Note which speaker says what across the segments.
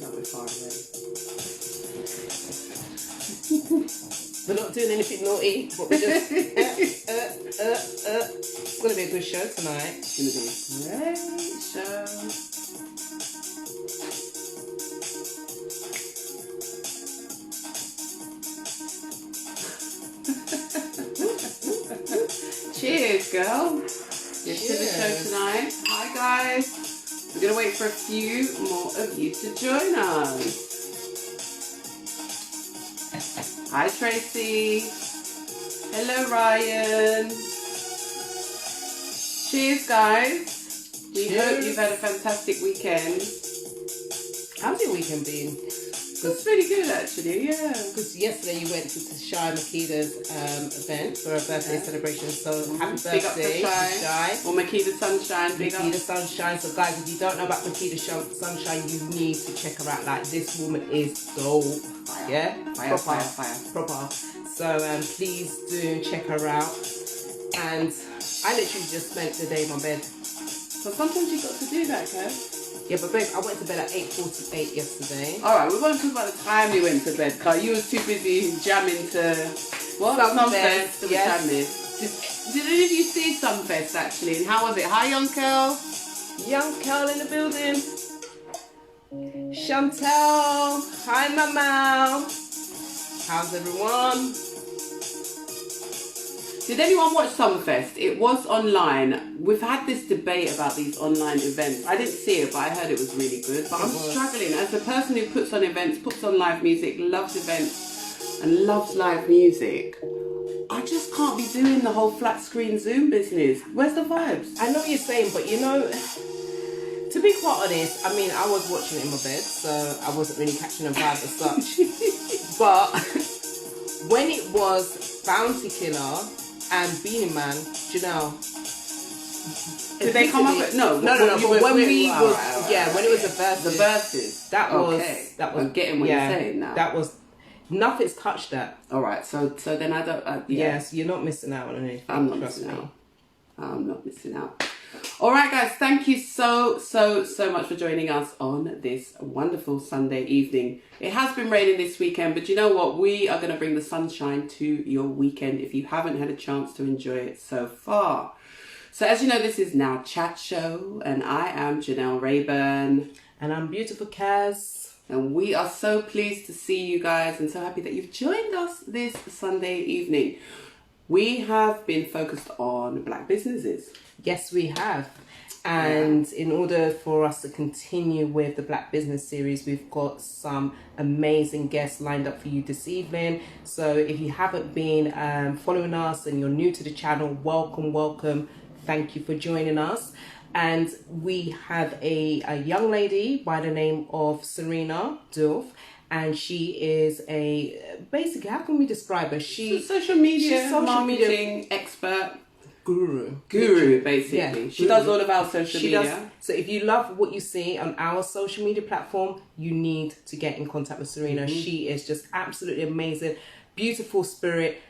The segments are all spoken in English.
Speaker 1: know we're far away.
Speaker 2: We're not doing anything naughty, but we're just... It's going to be a good show tonight.
Speaker 1: It's going to be a great show. Cheers, girl. You're to the show tonight. Hi, guys. We're going to wait for a few more of you to join us. Hi, Tracy. Hello, Ryan. Cheers, guys. We hope you've had a fantastic weekend.
Speaker 2: How's your weekend been?
Speaker 1: It's really good, actually, yeah.
Speaker 2: Because yesterday you went to Shai Makida's event for a birthday celebration, so happy
Speaker 1: Big up
Speaker 2: birthday
Speaker 1: to Shai. Or Makeda Sunshine, big
Speaker 2: Makeda
Speaker 1: up.
Speaker 2: Sunshine. So guys, if you don't know about Makeda Sunshine, you need to check her out. Like, this woman is dope.
Speaker 1: Fire.
Speaker 2: Yeah?
Speaker 1: Fire.
Speaker 2: Proper. So please do check her out. And I literally just spent the day in my bed.
Speaker 1: So sometimes you've got to do that, Kev.
Speaker 2: Yeah, but babe, I went to bed at 8:48 yesterday.
Speaker 1: Alright, we won't talk about the time you went to bed, because you was too busy jamming to... What? Sunfest.
Speaker 2: Yes.
Speaker 1: Did any of you see Sunfest, actually? And how was it? Hi, Young Curl.
Speaker 2: Young Curl in the building. Chantel. Hi, Mama. How's everyone?
Speaker 1: Did anyone watch Sunfest? It was online. We've had this debate about these online events. I didn't see it, but I heard it was really good. But I'm struggling. As a person who puts on events, puts on live music, loves events, and loves live music, I just can't be doing the whole flat screen Zoom business. Where's the vibes?
Speaker 2: I know what you're saying, but you know, to be quite honest, I mean, I was watching it in my bed, so I wasn't really catching a vibe as such. But when it was Bounty Killer and Beanie Man, Janelle.
Speaker 1: Did they come up with... No.
Speaker 2: When it was the verses.
Speaker 1: The verses.
Speaker 2: That was...
Speaker 1: I'm getting what you're saying now.
Speaker 2: That was... Nothing's touched that.
Speaker 1: Alright, so then I don't...
Speaker 2: Yes, you're not missing out on anything.
Speaker 1: I'm not missing out. I'm not missing out. Alright, guys, thank you so much for joining us on this wonderful Sunday evening. It has been raining this weekend, but you know what? We are going to bring the sunshine to your weekend if you haven't had a chance to enjoy it so far. So as you know, this is Now Chat Show, and I am Janelle Rayburn.
Speaker 2: And I'm Beautiful Kaz.
Speaker 1: And we are so pleased to see you guys and so happy that you've joined us this Sunday evening. We have been focused on black businesses.
Speaker 2: Yes, we have. And in order for us to continue with the Black Business series, we've got some amazing guests lined up for you this evening. So if you haven't been following us and you're new to the channel, welcome. Thank you for joining us. And we have a young lady by the name of Serena Diouf. And she is basically, how can we describe her? She's
Speaker 1: social media marketing expert. Guru, basically. Yeah, she does all of our social media.
Speaker 2: So if you love what you see on our social media platform, you need to get in contact with Serena. She is just absolutely amazing, beautiful spirit,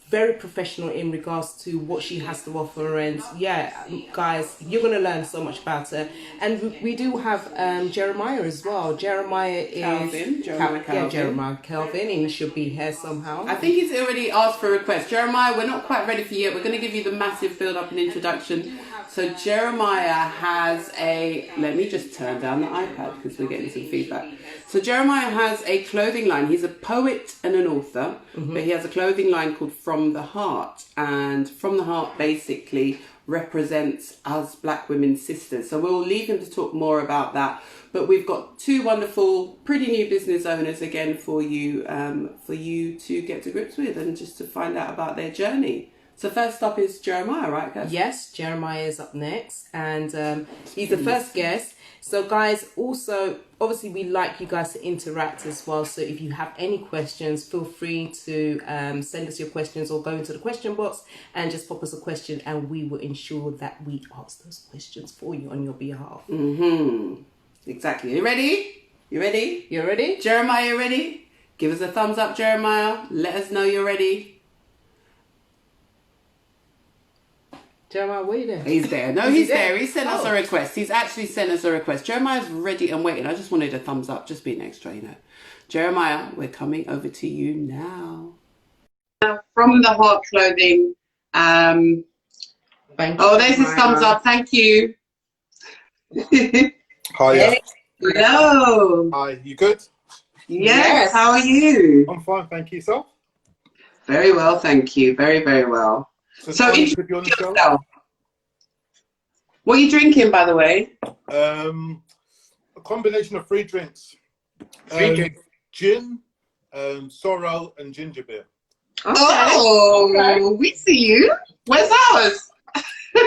Speaker 2: very professional in regards to what she has to offer. And yeah, guys, you're going to learn so much about her. And we do have Jeremiah as well. Jeremiah
Speaker 1: Calvin.
Speaker 2: Jeremiah Calvin, and he should be here somehow.
Speaker 1: I think he's already asked for a request. Jeremiah, we're not quite ready for you yet. We're going to give you the massive build up and introduction. So Jeremiah has let me just turn down the iPad because we're getting some feedback. So Jeremiah has a clothing line. He's a poet and an author, but he has a clothing line called From the Heart. And From the Heart basically represents us black women sisters. So we'll leave him to talk more about that. But we've got two wonderful, pretty new business owners again for you to get to grips with and just to find out about their journey. So first up is Jeremiah, right, guys?
Speaker 2: Yes, Jeremiah is up next, and he's the first guest. So guys, also, obviously we like you guys to interact as well. So if you have any questions, feel free to send us your questions or go into the question box and just pop us a question, and we will ensure that we ask those questions for you on your behalf.
Speaker 1: Exactly. You ready? You ready?
Speaker 2: You ready?
Speaker 1: Jeremiah, you ready? Give us a thumbs up, Jeremiah. Let us know you're ready.
Speaker 2: Jeremiah, were you there?
Speaker 1: He's there. No, he's there. He sent us a request. He's actually sent us a request. Jeremiah's ready and waiting. I just wanted a thumbs up, just being extra, you know. Jeremiah, we're coming over to you now.
Speaker 3: From the Heart Clothing. Thank you, there's his thumbs up. Thank you.
Speaker 4: Hi.
Speaker 3: Hey. Hello.
Speaker 4: Hi. You good?
Speaker 3: Yes. How are you?
Speaker 4: I'm fine, thank you. Yourself?
Speaker 3: Very well, thank you. Very, very well. So introduce yourself. What are you drinking, by the way?
Speaker 4: A combination of 3 drinks. Gin, sorrel, and ginger beer.
Speaker 3: Okay. We see you. Where's ours?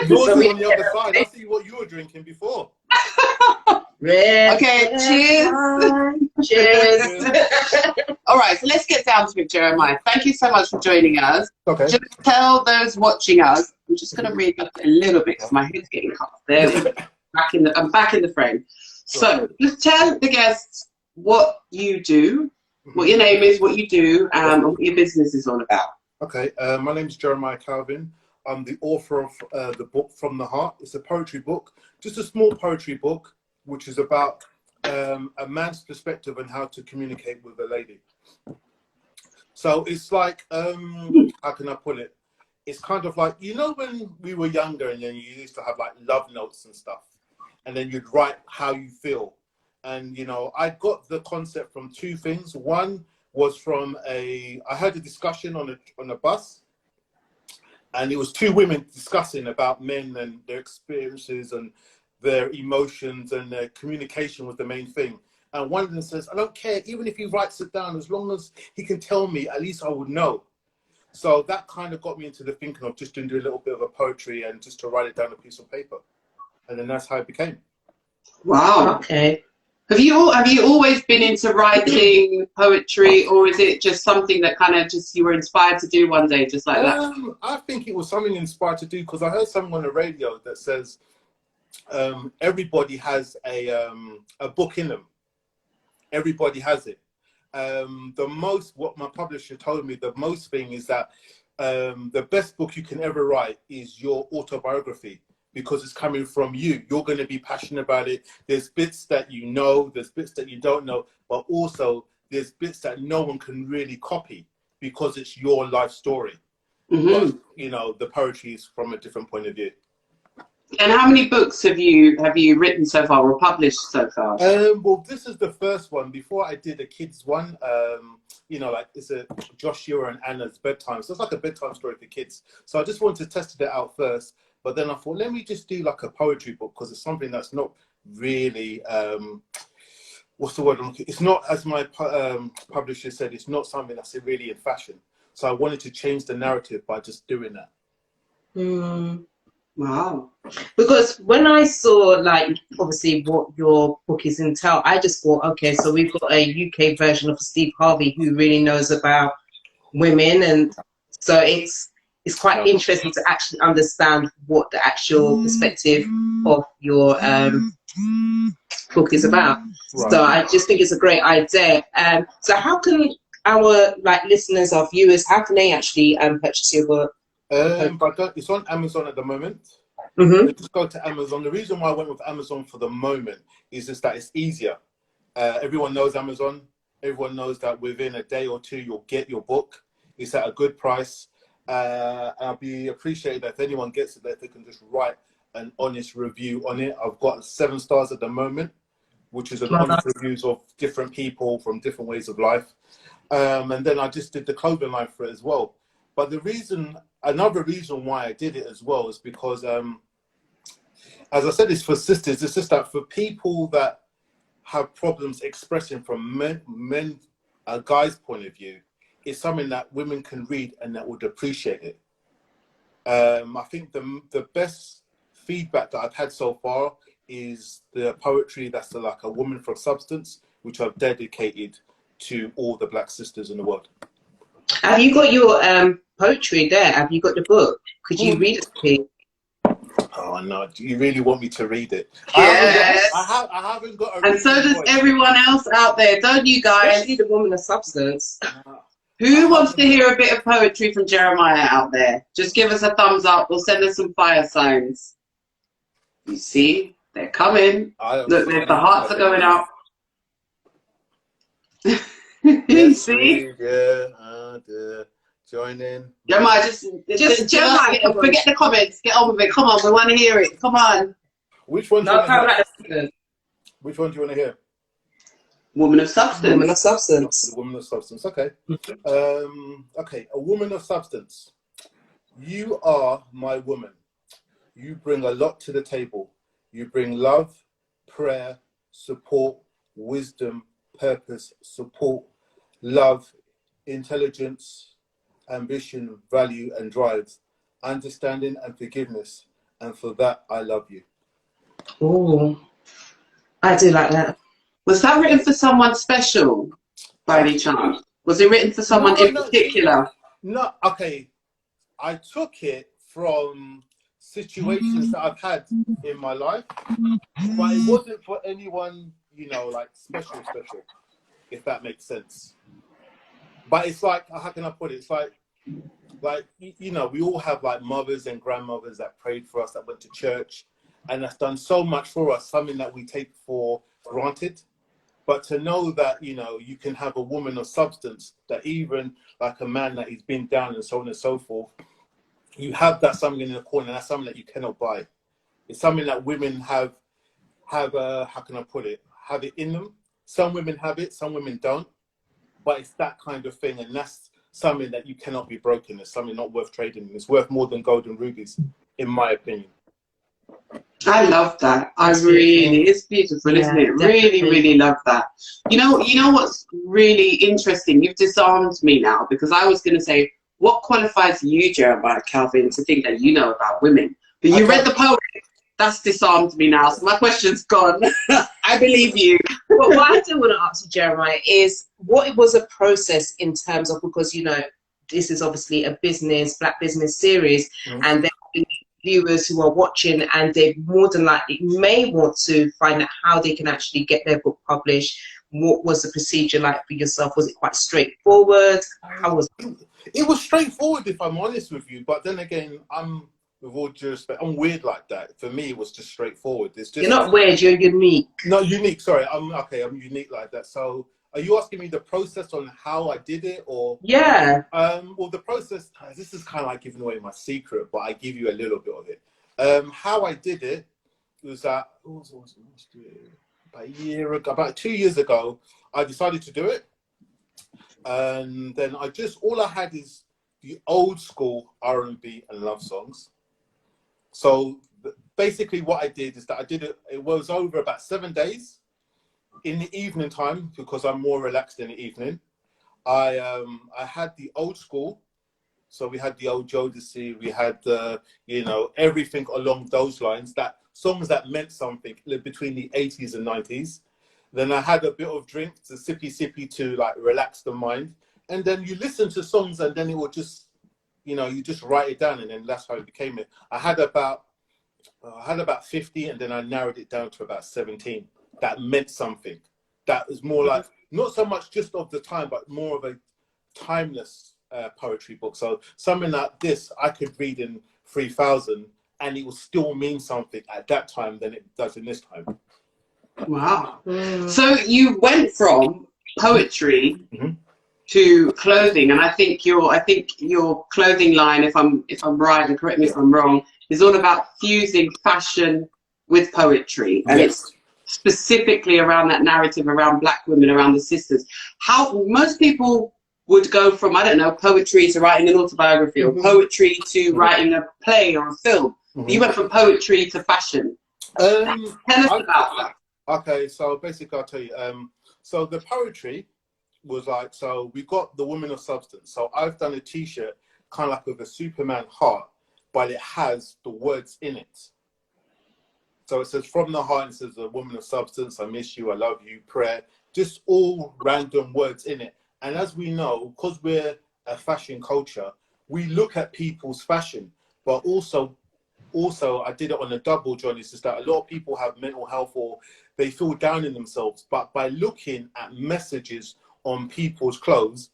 Speaker 4: Yours is on the other side. I see what you were drinking before.
Speaker 3: Okay, cheers. Cheers. All right, so let's get down to it, Jeremiah. Thank you so much for joining us.
Speaker 4: Okay.
Speaker 3: Just tell those watching us. I'm just going to read up a little bit because my head's getting cut. There we go. I'm back in the frame. So just tell the guests what you do, what your name is, what you do, and what your business is all about.
Speaker 4: Okay. My name is Jeremiah Calvin. I'm the author of the book From the Heart. It's a poetry book, just a small poetry book, which is about a man's perspective on how to communicate with a lady. So it's like, how can I put it? It's kind of like, you know, when we were younger and then you used to have like love notes and stuff, and then you'd write how you feel. And, you know, I got the concept from 2 things. One was from I heard a discussion on a bus, and it was 2 women discussing about men and their experiences and their emotions, and their communication was the main thing. And one of them says, I don't care, even if he writes it down, as long as he can tell me, at least I would know. So that kind of got me into the thinking of just doing a little bit of a poetry and just to write it down on a piece of paper. And then that's how it became.
Speaker 3: Wow. Okay. Have you always been into writing poetry, or is it just something that kind of just you were inspired to do one day, just like that?
Speaker 4: I think it was something inspired to do because I heard something on the radio that says everybody has a book in them. Everybody has it. What my publisher told me, the most thing is that the best book you can ever write is your autobiography, because it's coming from you. You're going to be passionate about it. There's bits that you know, there's bits that you don't know, but also there's bits that no one can really copy because it's your life story. But, you know, the poetry is from a different point of view.
Speaker 3: And how many books have you written so far or published so far?
Speaker 4: Well, this is the first one. Before I did a kids one, you know, like it's a Joshua and Anna's bedtime. So it's like a bedtime story for kids. So I just wanted to test it out first. But then I thought, let me just do like a poetry book, because it's something that's not really, what's the word? It's not, as my publisher said, it's not something that's really in fashion. So I wanted to change the narrative by just doing that.
Speaker 2: Wow. Because when I saw, like, obviously what your book is entail, I just thought, okay, so we've got a UK version of Steve Harvey who really knows about women, and so it's quite interesting to actually understand what the actual perspective of your book is about. Right. So I just think it's a great idea. So how can our listeners, our viewers, how can they actually purchase your book?
Speaker 4: It's on Amazon at the moment. Just go to Amazon. The reason why I went with Amazon for the moment is just that it's easier. Everyone knows Amazon. Everyone knows that within a day or 2 you'll get your book. It's at a good price. I'll be appreciated if anyone gets it, that they can just write an honest review on it. I've got 7 stars at the moment, which is an honest reviews of different people from different ways of life. And then I just did the clothing line for it as well. But another reason why I did it as well is because, as I said, it's for sisters. It's just that for people that have problems expressing from a guy's point of view, it's something that women can read and that would appreciate it. I think the best feedback that I've had so far is the poetry that's like a woman from substance, which I've dedicated to all the Black sisters in the world.
Speaker 2: Have you got your poetry there? Have you got the book? Could you read it to me?
Speaker 4: Oh no! Do you really want me to read it?
Speaker 3: Yes.
Speaker 4: I haven't got.
Speaker 3: And so does everyone else out there, don't you guys?
Speaker 2: Especially the woman of substance.
Speaker 3: Who wants to hear a bit of poetry from Jeremiah out there? Just give us a thumbs up or send us some fire signs. You see, they're coming. Look, the hearts are going up. You see?
Speaker 4: Join in.
Speaker 3: Jeremiah, just Jeremiah, forget the comments. Get on with it. Come on, we want to hear it. Come on.
Speaker 4: Which one do you want to hear? Which one do you want to hear?
Speaker 3: Woman of substance.
Speaker 2: Woman of substance.
Speaker 4: The woman of substance. Okay. Okay. A woman of substance. You are my woman. You bring a lot to the table. You bring love, prayer, support, wisdom, purpose, support, love, intelligence, ambition, value, and drive, understanding and forgiveness. And for that, I love you.
Speaker 2: Oh, I do like that.
Speaker 3: Was that written for someone special, by any chance? Was it written for someone in particular?
Speaker 4: No, okay. I took it from situations that I've had in my life, but it wasn't for anyone, you know, like special, if that makes sense. But it's like, how can I put it? It's like, you know, we all have like mothers and grandmothers that prayed for us, that went to church, and that's done so much for us, something that we take for granted. But to know that, you know, you can have a woman of substance, that even like a man that he's been down and so on and so forth, you have that something in the corner, and that's something that you cannot buy. It's something that women have how can I put it, have it in them. Some women have it, some women don't. But it's that kind of thing, and that's something that you cannot be broken. It's something not worth trading. It's worth more than gold and rubies, in my opinion.
Speaker 3: I love that. It's beautiful, isn't it? Definitely. Really love that. You know what's really interesting? You've disarmed me now, because I was going to say, what qualifies you, Jeremiah Calvin, to think that you know about women? But you read the poem. That's disarmed me now, so my question's gone. I believe you.
Speaker 2: Well, what I do want to ask you, Jeremiah, is what was a process in terms of, because, you know, this is obviously a black business series, and there will be viewers who are watching, and they more than likely may want to find out how they can actually get their book published. What was the procedure like for yourself? Was it quite straightforward? How was it?
Speaker 4: It was straightforward, if I'm honest with you. But then again, with all due respect, I'm weird like that. For me, it was just straightforward. It's just,
Speaker 2: you're not weird, you're unique.
Speaker 4: No, unique. Sorry, I'm unique like that. So, are you asking me the process on how I did it, or?
Speaker 2: Yeah.
Speaker 4: Well, the process. This is kind of like giving away my secret, but I give you a little bit of it. How I did it was that about a year ago, about 2 years ago, I decided to do it, and then all I had is the old school R&B and love songs. So basically what I did is that I did it, it was over about 7 days in the evening time, because I'm more relaxed in the evening. I had the old school. So we had the old Jodeci, we had you know, everything along those lines, that songs that meant something between the 80s and 90s. Then I had a bit of drink, to sippy to like relax the mind. And then you listen to songs, and then it will just, you know, you just write it down, and then that's how it became it. I had about 50, and then I narrowed it down to about 17. That meant something. That was more like, not so much just of the time, but more of a timeless poetry book. So something like this, I could read in 3000, and it will still mean something at that time than it does in this time.
Speaker 3: Wow. So you went from poetry to clothing, and I think your clothing line, if I'm right, and correct me if I'm wrong, is all about fusing fashion with poetry, and it's specifically around that narrative around Black women, around the sisters. How most people would go from, I don't know, poetry to writing an autobiography, or poetry to writing a play or a film. You went from poetry to fashion. Tell us about that.
Speaker 4: Okay, so basically I'll tell you. So the poetry was like, so we got the woman of substance. So I've done a T-shirt kind of like with a Superman heart, but it has the words in it. So it says, from the heart, and it says, a woman of substance, I miss you, I love you, prayer, just all random words in it. And as we know, because we're a fashion culture, we look at people's fashion, but also I did it on a double, John. It's just that a lot of people have mental health, or they feel down in themselves. But by looking at messages on people's clothes,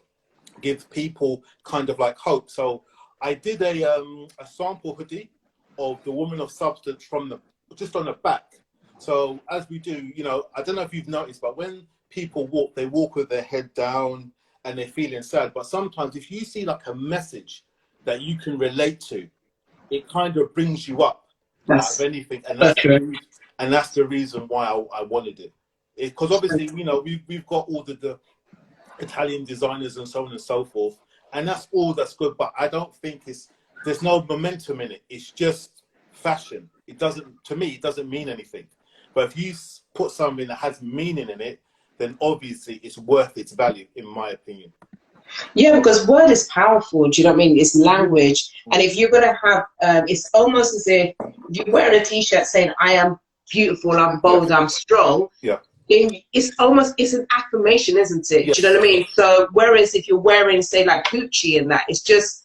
Speaker 4: give people kind of like hope. So I did a sample hoodie of the Woman of Substance from the just on the back. So as we do, you know, I don't know if you've noticed, but when people walk, they walk with their head down and they're feeling sad. But sometimes if you see like a message that you can relate to, it kind of brings you up out of anything. And that's the reason why I wanted it. Because obviously, you know, we've got all the Italian designers and so on and so forth, and that's all that's good. But I don't think there's no momentum in it. It's just fashion. It doesn't, to me, it doesn't mean anything. But if you put something that has meaning in it, then obviously it's worth its value, in my opinion.
Speaker 3: Yeah, because word is powerful. Do you know what I mean? It's language, and if you're gonna have, it's almost as if you're wearing a T-shirt saying "I am beautiful, I'm bold, I'm strong."
Speaker 4: Yeah.
Speaker 3: It's an affirmation, isn't it?
Speaker 4: Yes.
Speaker 3: Do you know what I mean? So whereas if you're wearing, say, like Gucci and that, it's just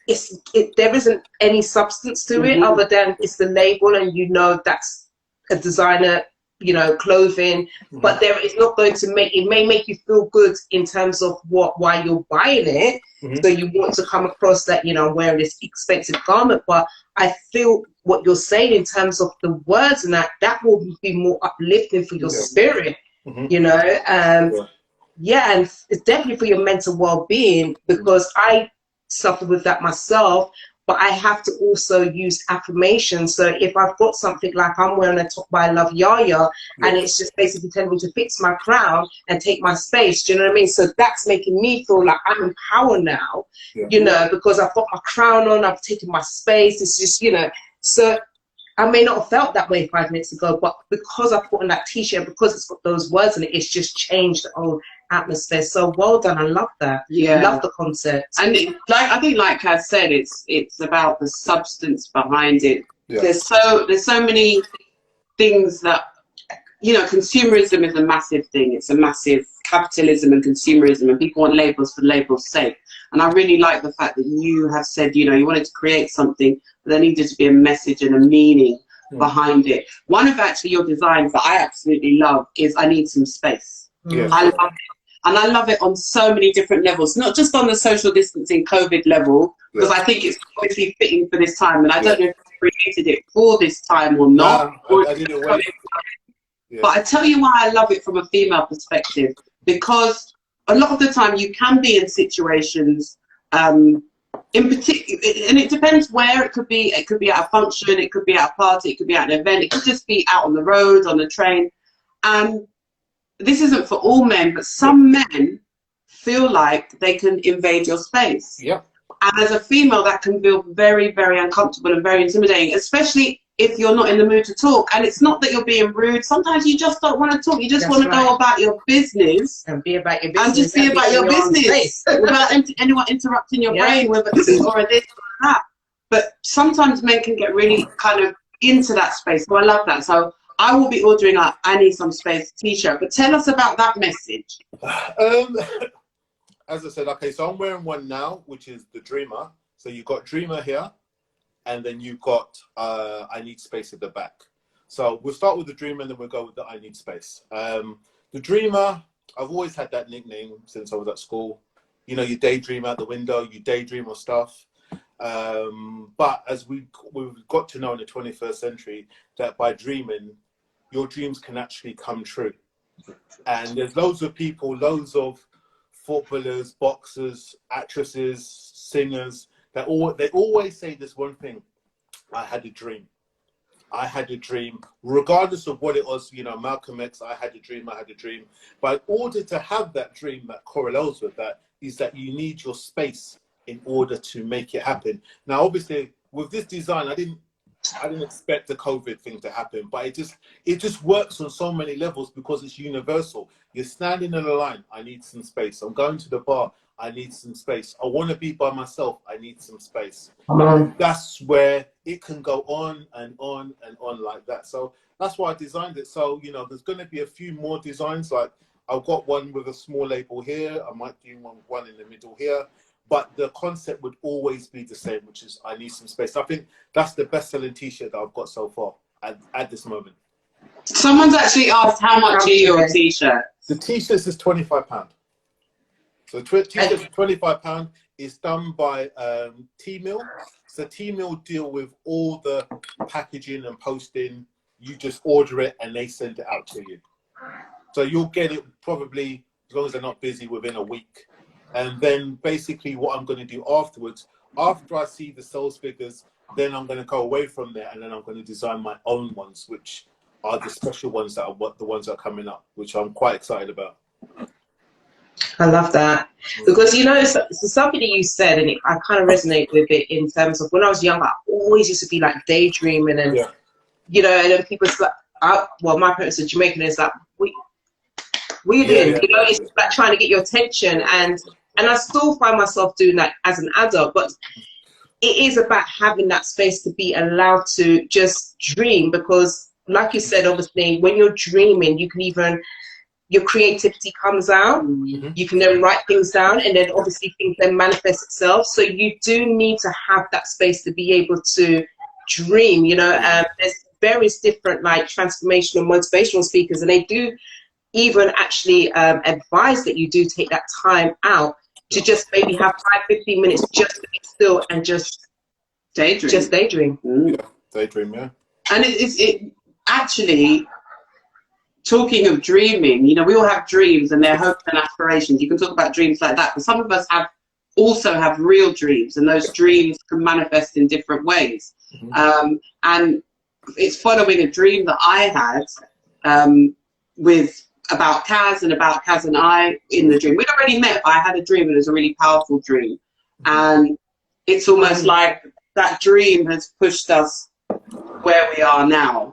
Speaker 3: there isn't any substance to it other than it's the label, and you know that's a designer, you know, clothing, but it's not going to may make you feel good in terms of why you're buying it. So you want to come across that, you know, wearing this expensive garment. But I feel what you're saying in terms of the words and that will be more uplifting for your spirit, you know. Yeah, and it's definitely for your mental well-being, because I suffer with that myself. But I have to also use affirmation. So if I've got something like I'm wearing a top by Love Yaya, and it's just basically telling me to fix my crown and take my space, do you know what I mean? So that's making me feel like I'm in power now, you know, because I've got my crown on, I've taken my space. It's just, you know, so I may not have felt that way 5 minutes ago, but because I put on that T-shirt, because it's got those words in it, it's just changed the whole atmosphere. So well done. I love that.
Speaker 1: Yeah,
Speaker 3: love the concept.
Speaker 1: And I think, like I said, it's about the substance behind it. There's so many things that, you know, consumerism is a massive thing. It's a massive capitalism and consumerism, and people want labels for labels' sake. And I really like the fact that you have said, you know, you wanted to create something, but there needed to be a message and a meaning behind it. One of actually your designs that I absolutely love is I Need Some Space. I love it. And I love it on so many different levels, not just on the social distancing COVID level, because I think it's obviously fitting for this time. And I don't know if you created it for this time or not.
Speaker 4: I didn't wait.
Speaker 1: But I tell you why I love it from a female perspective, because a lot of the time you can be in situations, in particular, and it depends where. It could be at a function, it could be at a party, it could be at an event, it could just be out on the road, on the train. And this isn't for all men, but some men feel like they can invade your space.
Speaker 4: Yeah.
Speaker 1: And as a female, that can feel very, very uncomfortable and very intimidating, especially if you're not in the mood to talk. And it's not that you're being rude. Sometimes you just don't want to talk. You just want to go about your business.
Speaker 3: And be about your business.
Speaker 1: And just be about your business without anyone interrupting your brain with a this or a this or that. But sometimes men can get really kind of into that space. So I love that. So I will be ordering a I Need Some Space T-shirt. But tell us about that message.
Speaker 4: As I said, okay, so I'm wearing one now, which is the Dreamer. So you've got Dreamer here, and then you've got I Need Space at the back. So we'll start with the Dreamer, and then we'll go with the I Need Space. The Dreamer, I've always had that nickname since I was at school. You know, you daydream out the window, you daydream of stuff. But as we've got to know in the 21st century, that by dreaming, your dreams can actually come true. And there's loads of people, loads of footballers, boxers, actresses, singers, they always say this one thing: I had a dream. I had a dream, regardless of what it was. You know, Malcolm X, I had a dream, I had a dream. But in order to have that dream that correlates with that, is that you need your space in order to make it happen. Now, obviously, with this design, I didn't expect the COVID thing to happen, but it just works on so many levels because it's universal. You're standing in a line, I need some space. I'm going to the bar, I need some space. I want to be by myself, I need some space. That's where it can go on and on and on like that. So that's why I designed it. So, you know, there's going to be a few more designs. Like I've got one with a small label here. I might do one in the middle here. But the concept would always be the same, which is I need some space. I think that's the best-selling T-shirt that I've got so far at this moment.
Speaker 1: Someone's actually asked how much are your T-shirts?
Speaker 4: The T-shirts is £25. So t-shirts are £25. It's done by T-Mill. So T-Mill deal with all the packaging and posting. You just order it and they send it out to you. So you'll get it probably, as long as they're not busy, within a week. And then basically what I'm going to do afterwards, after I see the sales figures, then I'm going to go away from there and then I'm going to design my own ones, which are the special ones that are the ones that are coming up, which I'm quite excited about.
Speaker 5: I love that, because you know it's something that you said, and I kind of resonate with it in terms of when I was younger. I always used to be like daydreaming, and you know, and then people like, well, my parents are Jamaican. It's like, what are you doing? You know, it's like trying to get your attention, and I still find myself doing that as an adult. But it is about having that space to be allowed to just dream, because, like you said, obviously, when you're dreaming, you can even, your creativity comes out. You can then write things down, and then obviously things then manifest itself. So you do need to have that space to be able to dream. You know, there's various different like transformational, motivational speakers, and they do even actually advise that you do take that time out to just maybe have 5-15 minutes just to be still and just daydream. Just daydream.
Speaker 4: Yeah, daydream, yeah.
Speaker 1: And it actually, talking of dreaming, you know, we all have dreams and they're hopes and aspirations. You can talk about dreams like that, but some of us also have real dreams, and those dreams can manifest in different ways. And it's following a dream that I had about Kaz and I in the dream. We'd already met, but I had a dream, and it was a really powerful dream. And it's almost like that dream has pushed us where we are now.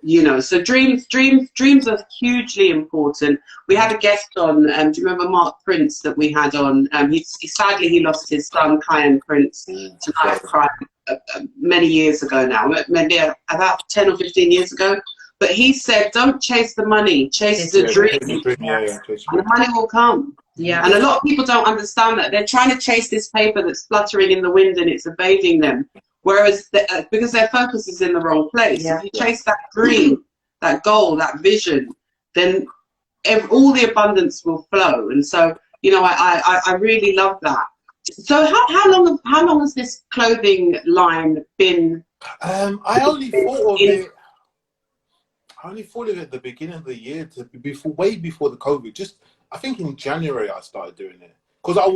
Speaker 1: You know, so dreams are hugely important. We had a guest on, do you remember Mark Prince that we had on? Sadly, he lost his son, Kyan Prince, to knife crime many years ago now, maybe about 10 or 15 years ago. But he said, don't chase the money, chase the dream. And the money will come. Yeah. And a lot of people don't understand that. They're trying to chase this paper that's fluttering in the wind and it's evading them. Whereas, because their focus is in the wrong place. Yeah. If you chase that dream, that goal, that vision, then all the abundance will flow. And so, you know, I really love that. So how long has this clothing line been?
Speaker 4: I only thought of it at the beginning of the year, way before the COVID. I think in January I started doing it. Because I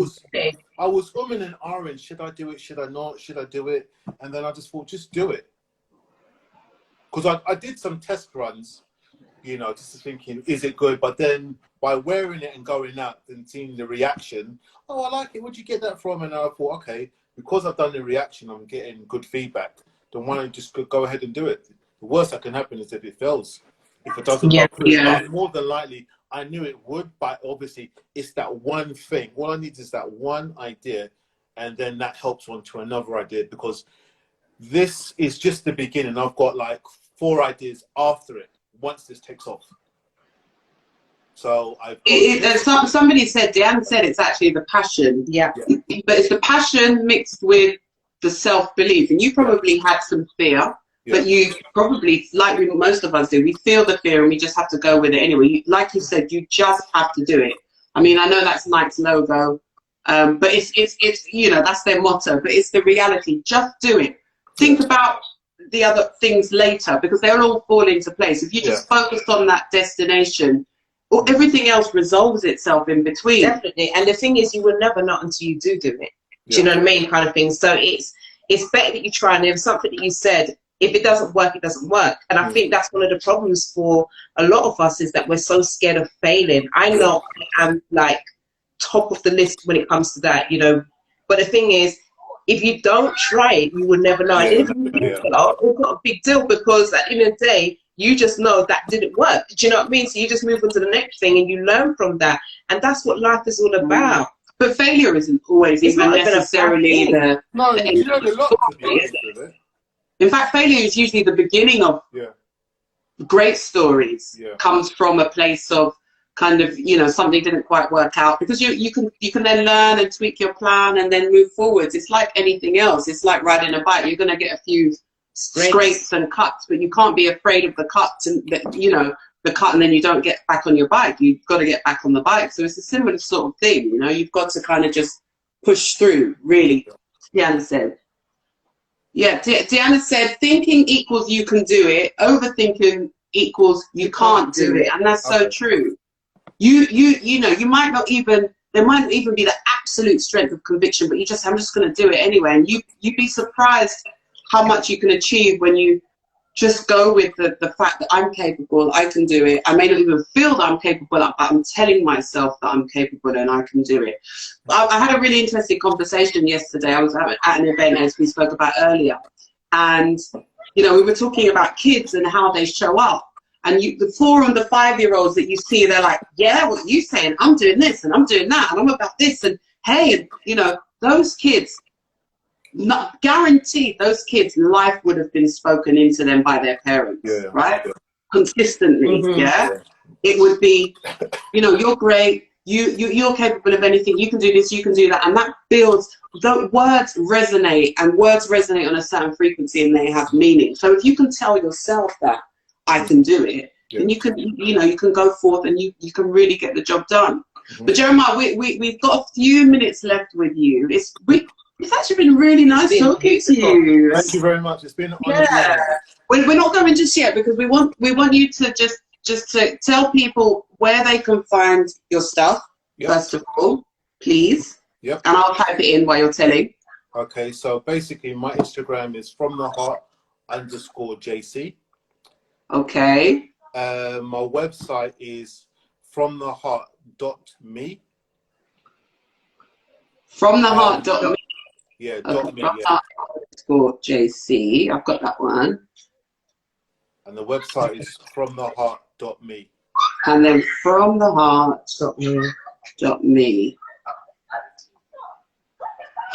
Speaker 4: was umming and ahhing, should I do it, should I not, should I do it? And then I just thought, just do it. Because I did some test runs, you know, just thinking, is it good? But then by wearing it and going out and seeing the reaction, oh, I like it, where'd you get that from? And I thought, okay, because I've done the reaction, I'm getting good feedback, then why don't you just go ahead and do it? The worst that can happen is if it fails. If it doesn't go through, but more than likely, I knew it would, but obviously it's that one thing. All I need is that one idea, and then that helps on to another idea, because this is just the beginning. I've got like 4 ideas after it, once this takes off. So
Speaker 1: somebody said, Deanne said it's actually the passion. Yeah. But it's the passion mixed with the self-belief. And you probably had some fear. But you probably, like most of us do, we feel the fear and we just have to go with it anyway. Like you said, you just have to do it. I mean, I know that's Nike's logo, but it's you know, that's their motto, but it's the reality. Just do it. Think about the other things later, because they'll all fall into place. If you just focused on that destination, everything else resolves itself in between.
Speaker 5: Definitely. And the thing is, you will never know until you do it. Do you know what I mean? Kind of thing. So it's better that you try, and there's something that you said, if it doesn't work, it doesn't work. And I think that's one of the problems for a lot of us, is that we're so scared of failing. I know I'm like top of the list when it comes to that, you know. But the thing is, if you don't try it, you will never know. And if you fail, it's not a big deal, because at the end of the day, you just know that didn't work. Do you know what I mean? So you just move on to the next thing and you learn from that. And that's what life is all about.
Speaker 1: But failure isn't always even necessarily the
Speaker 4: you know, a lot to be honest with it.
Speaker 1: In fact, failure is usually the beginning of great stories. Comes from a place of kind of, you know, something didn't quite work out, because you can then learn and tweak your plan and then move forwards. It's like anything else. It's like riding a bike. You're going to get a few scrapes and cuts, but you can't be afraid of the cuts, and you know,
Speaker 3: the cut and then you don't get back on your bike. You've got to get back on the bike. So it's a similar sort of thing, you know. You've got to kind of just push through, really. Deanna said. Yeah, Deanna said, thinking equals you can do it. Overthinking equals you can't do it. And that's so true. You know, you might not even, there might not even be the absolute strength of conviction, but you just, I'm just going to do it anyway. And you'd be surprised how much you can achieve when you just go with the fact that I'm capable, I can do it. I may not even feel that I'm capable, but I'm telling myself that I'm capable and I can do it. I had a really interesting conversation yesterday. I was at an event, as we spoke about earlier. And, you know, we were talking about kids and how they show up. And the 4 and the 5-year-olds that you see, they're like, yeah, what are you saying? I'm doing this and I'm doing that and I'm about this. And hey, you know, those kids, not guaranteed, those kids' life would have been spoken into them by their parents, right? Consistently, It would be, you know, you're great, you're capable of anything, you can do this, you can do that, and that builds. The words resonate, and words resonate on a certain frequency, and they have meaning. So if you can tell yourself that I can do it, then you can, you know, you can go forth and you can really get the job done. But Jeremiah, we've got a few minutes left with you. It's actually been really nice talking to you.
Speaker 4: Thank you very much. It's been an honor.
Speaker 3: Yeah. We're not going just yet because we want you to just to tell people where they can find your stuff, first of all, please.
Speaker 4: Yep.
Speaker 3: And I'll type it in while you're telling.
Speaker 4: Okay, so basically my Instagram is fromtheheart_JC.
Speaker 3: Okay.
Speaker 4: My website is fromtheheart.me.
Speaker 3: Fromtheheart.me.
Speaker 4: Yeah,
Speaker 3: Okay.
Speaker 4: .me, yeah.
Speaker 3: _JC. I've got that one.
Speaker 4: And the website is fromtheheart.me.
Speaker 3: And then fromtheheart.me.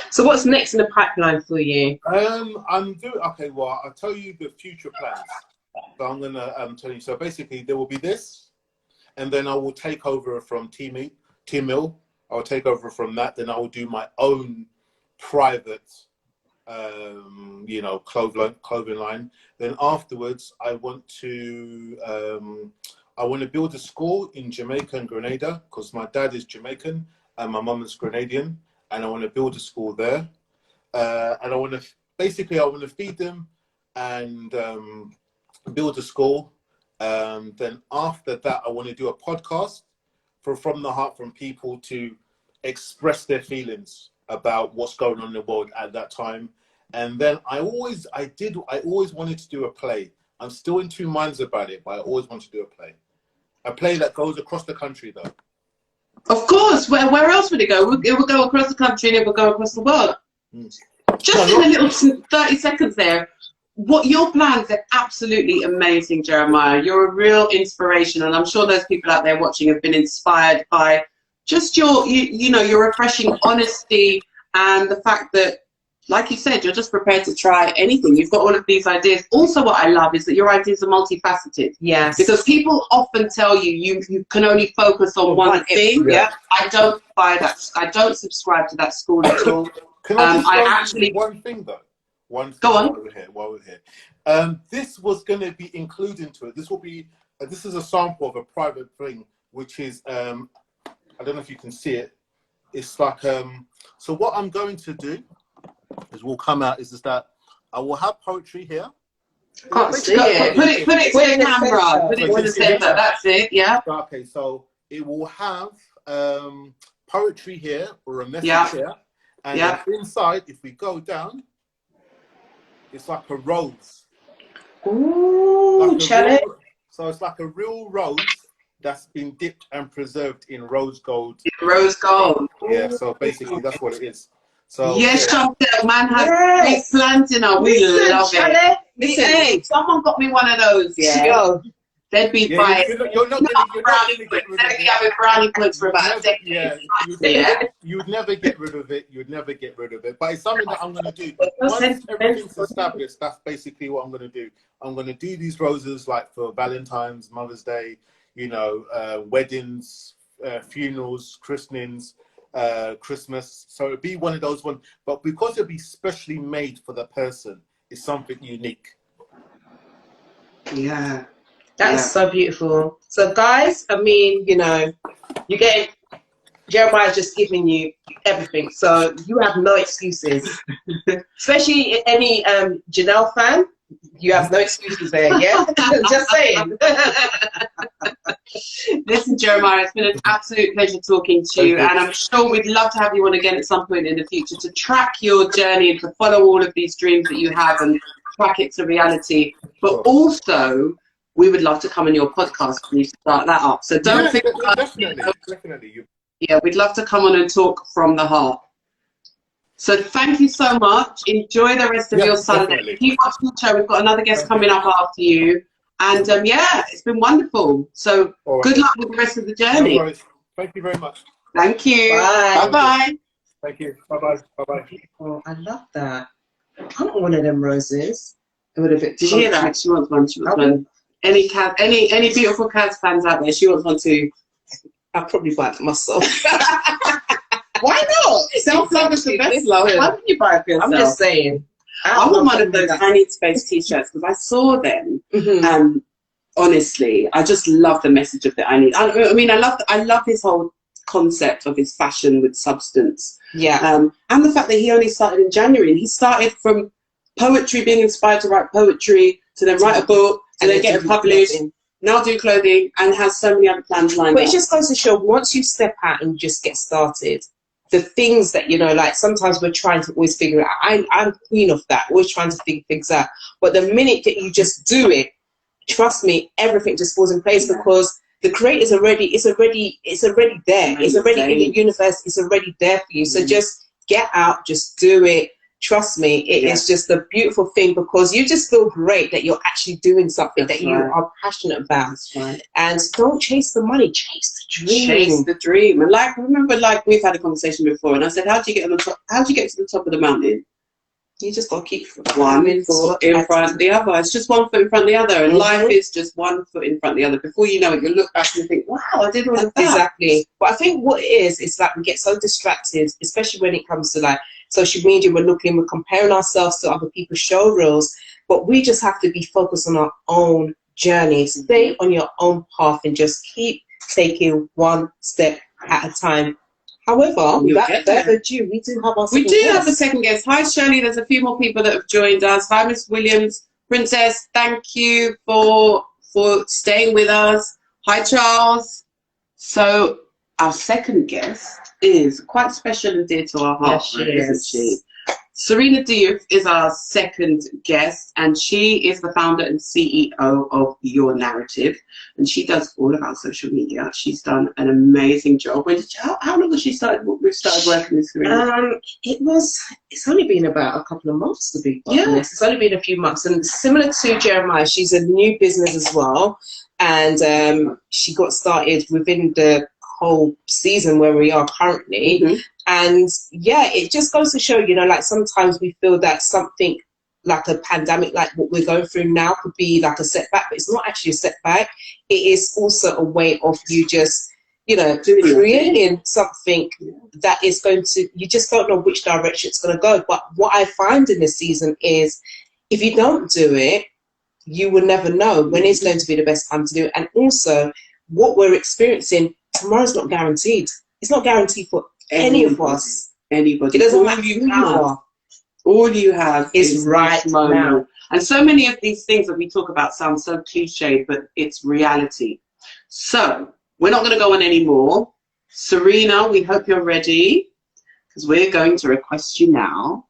Speaker 5: So what's next in the pipeline for you?
Speaker 4: I'm doing, okay, well, I'll tell you the future plans. So I'm going to tell you. So basically there will be this, and then I will take over from T-Mill. I will take over from that. Then I will do my own private, you know, clothing line. Then afterwards, I want to build a school in Jamaica and Grenada, because my dad is Jamaican and my mum is Grenadian, and I want to build a school there. And I want to feed them and build a school. Then after that, I want to do a podcast from the heart, from people to express their feelings about what's going on in the world at that time. And then I always wanted to do a play. I'm still in 2 minds about it, but I always want to do a play that goes across the country, though.
Speaker 3: Of course. Where else would it go? It will go across the country and it will go across the world. Just in a little 30 seconds there, what your plans are absolutely amazing, Jeremiah. You're a real inspiration, and I'm sure those people out there watching have been inspired by just your refreshing honesty and the fact that, like you said, you're just prepared to try anything. You've got all of these ideas. Also, what I love is that your ideas are multifaceted.
Speaker 5: Yes.
Speaker 3: Because people often tell you can only focus on one thing.
Speaker 5: Yeah.
Speaker 3: I don't buy that. I don't subscribe to that school at all.
Speaker 4: Can I just one thing, though? One thing.
Speaker 3: Go on.
Speaker 4: While we're here. This was going to be included into it. This will be. This is a sample of a private thing, which is. I don't know if you can see it. It's like. So what I'm going to do is will come out is that I will have poetry here.
Speaker 3: Can't see it. Put it to the camera. Put it to the center. That's it. Yeah.
Speaker 4: Okay, so it will have poetry here or a message here, and then inside, if we go down, it's like a rose.
Speaker 5: Ooh,
Speaker 4: so it's like a real rose that's been dipped and preserved in rose gold.
Speaker 3: Rose gold.
Speaker 4: Yeah. So basically, that's what it is. So
Speaker 3: yes, Chantel, man has big plans, you know. We love it. Listen, hey, someone got me one of those. Yeah. They'd be fine.
Speaker 4: You're not going to get rid of it.
Speaker 3: Having brownie points for about a decade.
Speaker 4: You'd never get rid of it. You'd never get rid of it. But it's something that I'm going to do. Once everything's established, that's basically what I'm going to do. I'm going to do these roses like for Valentine's, Mother's Day, you know, weddings, funerals, christenings, Christmas. So it'd be one of those ones. But because it'd be specially made for the person, it's something unique.
Speaker 3: Yeah.
Speaker 5: That's so beautiful. So, guys, I mean, you know, you get Jeremiah's just giving you everything, so you have no excuses. Especially any Janelle fan, you have no excuses there. Yeah, just saying.
Speaker 3: Listen, Jeremiah, it's been an absolute pleasure talking to you, and I'm sure we'd love to have you on again at some point in the future to track your journey and to follow all of these dreams that you have and track it to reality. But also, we would love to come on your podcast when you start that up. So don't think
Speaker 4: definitely.
Speaker 3: Yeah, we'd love to come on and talk from the heart. So thank you so much. Enjoy the rest of your Sunday.
Speaker 4: Definitely.
Speaker 3: Keep watching the show. We've got another guest coming up after you. And yeah, it's been wonderful. So good luck with the rest of the journey.
Speaker 4: No worries. Thank you very much.
Speaker 3: Thank you.
Speaker 5: Bye.
Speaker 3: Bye-bye.
Speaker 4: Thank you. Bye-bye. Bye-bye.
Speaker 5: Oh, I love that. I want one of them roses.
Speaker 3: It would have been. Did you hear that? She wants one. She wants one. Any beautiful Cavs fans out there? She wants one too.
Speaker 2: I'll probably buy it for myself.
Speaker 3: Why not? Self-love is the best love. Why wouldn't you buy it for yourself?
Speaker 5: I'm just saying.
Speaker 3: I want one of those I Need Space t-shirts because I saw them. Honestly, I just love the message of the I Need. I mean, I love his whole concept of his fashion with substance.
Speaker 5: Yeah.
Speaker 3: And the fact that he only started in January. And he started from poetry, being inspired to write poetry, to then write a book, to then get it published. Now do clothing, and has so many other plans lined up.
Speaker 5: But it just goes to show, once you step out and just get started, the things that, you know, like sometimes we're trying to always figure it out. I'm queen of that, always trying to figure things out. But the minute that you just do it, trust me, everything just falls in place because the creator's already there. It's already in the universe. It's already there for you. So just get out, just do it. Trust me, it is just a beautiful thing because you just feel great that you're actually doing something that you are passionate about. And don't chase the money, chase the dream.
Speaker 3: Chase the dream. And like, remember, like we've had a conversation before, and I said, how do you get on the top? How do you get to the top of the mountain?
Speaker 5: You just got to keep
Speaker 3: one foot in front of the other. It's just one foot in front of the other, and life is just one foot in front of the other. Before you know it, you look back and you think, wow, I did all of that.
Speaker 5: Exactly. But I think what it is like we get so distracted, especially when it comes to like social media. We're comparing ourselves to other people's show reels, but we just have to be focused on our own journey. Stay on your own path and just keep taking one step at a time. However, without further ado, we do have our second guest.
Speaker 3: Have a second guest. Hi, Shirley. There's a few more people that have joined us. Hi, Miss Williams. Princess, thank you for staying with us. Hi, Charles. So our second guest is quite special and dear to our heart, isn't she? Serena Diouf is our second guest, and she is the founder and CEO of Your Narrative, and she does all of our social media. She's done an amazing job. How long has she started? We've started working with Serena.
Speaker 5: It's only been about a couple of months, to be honest. It's only been a few months, and similar to Jeremiah, she's a new business as well, and she got started within the whole season where we are currently. And yeah, it just goes to show, you know, like sometimes we feel that something like a pandemic, like what we're going through now, could be like a setback, but it's not actually a setback. It is also a way of you just, you know, creating something that is going to, you just don't know which direction it's going to go. But what I find in this season is if you don't do it, you will never know when is going to be the best time to do it. And also what we're experiencing, tomorrow's not guaranteed. It's not guaranteed for any of us.
Speaker 3: Anybody.
Speaker 5: It doesn't matter who you are.
Speaker 3: All you have
Speaker 5: is right now.
Speaker 3: And so many of these things that we talk about sound so cliched, but it's reality. So we're not going to go on anymore. Serena, we hope you're ready because we're going to request you now.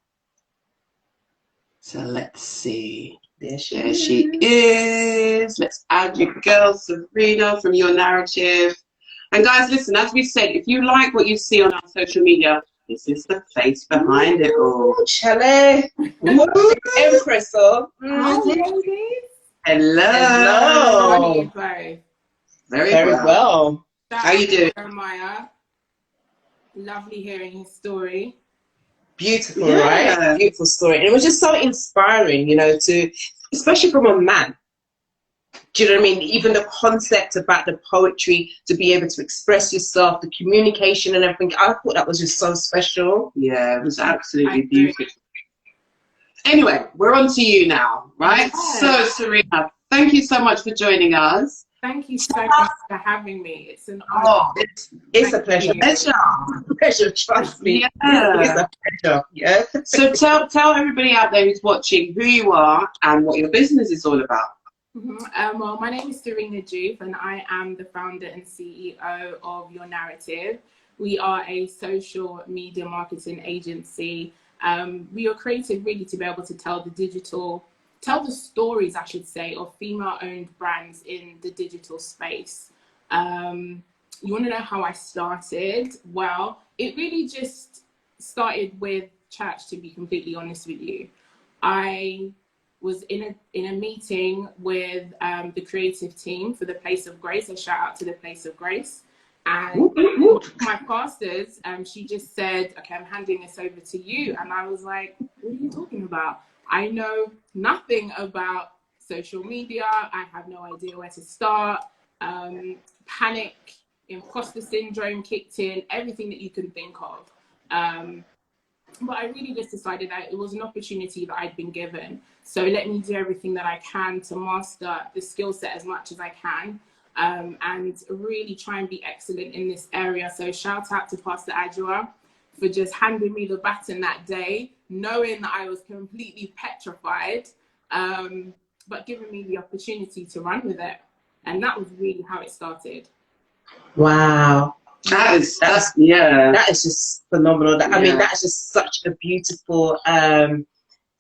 Speaker 3: So let's see. There she is. Let's add your girl, Serena, from Your Narrative. And guys, listen, as we said, if you like what you see on our social media, this is the face behind it all.
Speaker 5: Chele. Empress.
Speaker 2: Hi, ladies.
Speaker 3: Hello. Very well. How you doing?
Speaker 2: Jeremiah. Lovely hearing his story.
Speaker 5: Beautiful, right? Beautiful story. And it was just so inspiring, you know, especially from a man. Do you know what I mean? Even the concept about the poetry, to be able to express yourself, the communication and everything. I thought that was just so special.
Speaker 3: Yeah, it was absolutely beautiful. Anyway, we're on to you now, right? So, Serena, thank you so much for joining us.
Speaker 6: Thank you so much for having me. It's an honor.
Speaker 5: Oh, it's a pleasure. Pleasure, trust me.
Speaker 3: Yeah.
Speaker 5: It's a pleasure. Yeah.
Speaker 3: So tell everybody out there who's watching who you are and what your business is all about.
Speaker 6: Well, my name is Serena Diouf, and I am the founder and CEO of Your Narrative. We are a social media marketing agency. We are created really to be able to tell the stories, I should say, of female-owned brands in the digital space. You want to know how I started? Well, it really just started with church, to be completely honest with you. I was in a meeting with the creative team for the Place of Grace. A shout out to the Place of Grace. And my pastors, she just said, okay, I'm handing this over to you. And I was like, what are you talking about? I know nothing about social media. I have no idea where to start. Panic, imposter syndrome kicked in, everything that you can think of. But I really just decided that it was an opportunity that I'd been given. So let me do everything that I can to master the skill set as much as I can, and really try and be excellent in this area. So shout out to Pastor Adjoa for just handing me the baton that day, knowing that I was completely petrified, but giving me the opportunity to run with it. And that was really how it started.
Speaker 5: Wow.
Speaker 3: That is
Speaker 5: just phenomenal. I mean, that's just such a beautiful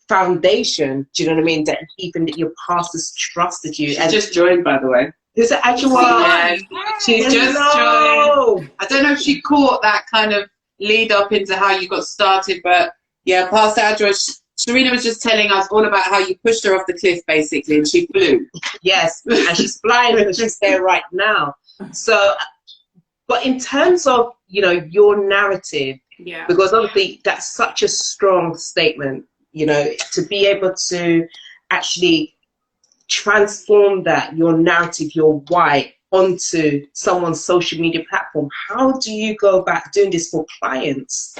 Speaker 5: foundation. Do you know what I mean? That even that your pastors trusted you.
Speaker 3: She just joined, by the way.
Speaker 5: Who's it?
Speaker 3: Yeah, she's just joined. I don't know if she caught that kind of lead up into how you got started, but yeah, Pastor Adjoa, Serena was just telling us all about how you pushed her off the cliff, basically, and she flew.
Speaker 5: Yes, and she's flying because she's there right now. So, but in terms of, you know, your narrative, because obviously that's such a strong statement, you know, to be able to actually transform that, your narrative, your why, onto someone's social media platform. How do you go about doing this for clients?